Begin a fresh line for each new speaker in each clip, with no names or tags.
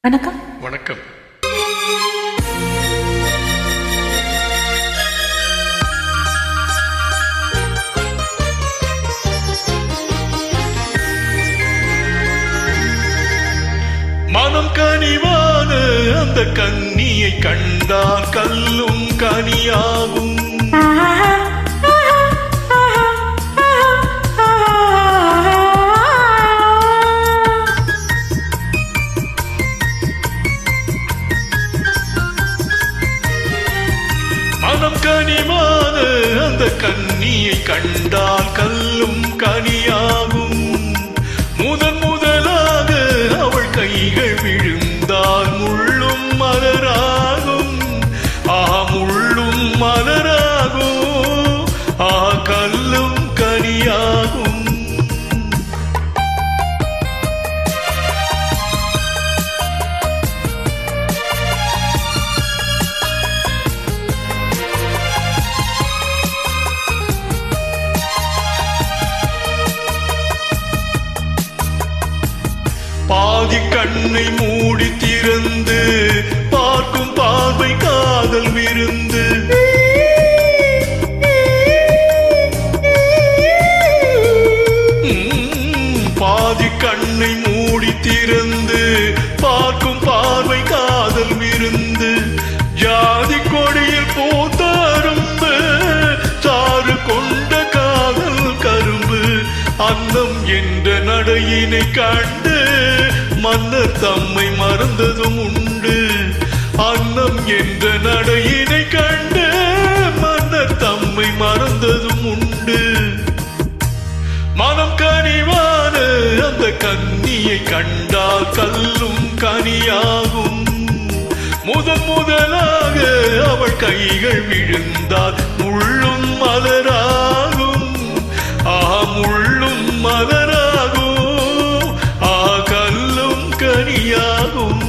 வணக்கம்.
வணக்கம். மனம் கனிவான அந்த கன்னியை கண்டால் கல்லும் கனியாகும். மனம் கனிவான அந்த கன்னியை கண்டால் கல்லும் கனியாகும். முதன் முதலாக அவள் கைகள் விழுந்தால் முள்ளும் மலராகும். முள்ளும் மலராகும். கல்லும் கனியாகும். பாதி கண்ணை மூடி திறந்து பார்க்கும் பார்வை காதல் விருந்து. பாதி கண்ணை மூடி திறந்து பார்க்கும் பார்வை காதல் விருந்து. ஜாதி கொடியில் பூத்த அரும்பு சாறு கொண்ட காதல் கரும்பு. அன்னம் என்ற நடையினை கண்டு மன்னர் தம்மை மறந்ததும் உண்டு. அன்னம் என்ற நடையினை கண்டு மன்னர் தம்மை மறந்ததும் உண்டு. மனம் கனிவான அந்த கன்னியை கண்டால் கல்லும் கனியாகும். முதன் முதலாக அவள் கைகள் விழுந்தால் முள்ளும் மலராகும். முள்ளும் மலராகும். கல்லும் கனியாகும்.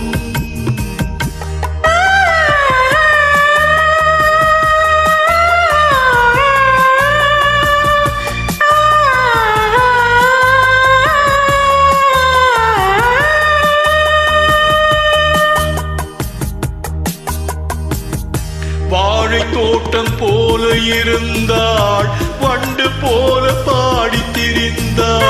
வாழை தோட்டம் போல இருந்தாள், வண்டு போல பாடி திரிந்தாள்.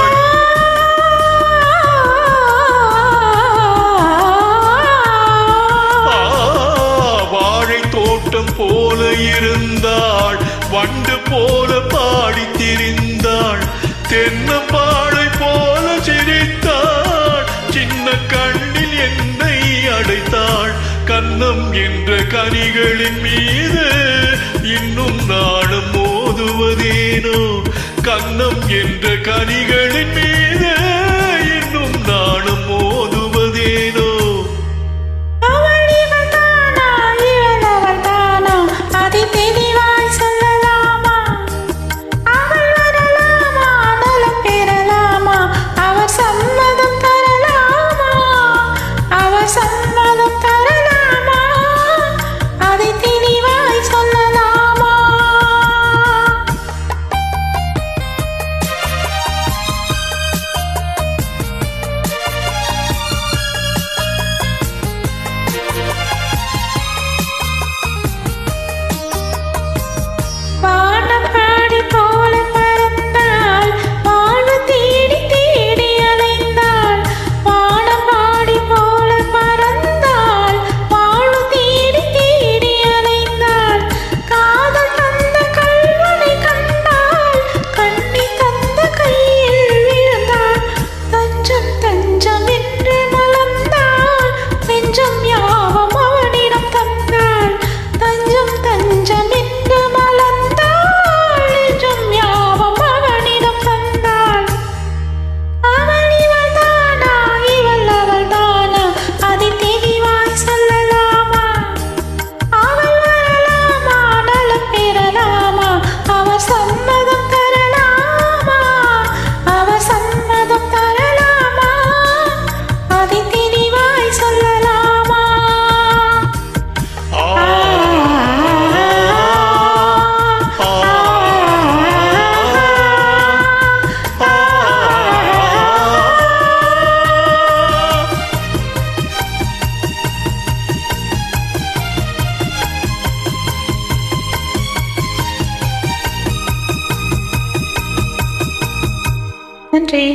வாழை தோட்டம் போல இருந்தாள், வண்டு போல பாடி திரிந்தாள். தென்னம்பாழை போல சிரித்தாள், சின்ன கண்ணில் என்னை அடைத்தாள். கன்னம் என்ற கனிகளின் மீது இன்னும் நாளும் மோதுவதேனோ. கன்னம் என்ற கனிகளின் மீது இன்னும் நாளும் மோதுவதேனோ.
அதை தெளிவாய் சொல்லலாமா?
நன்றி.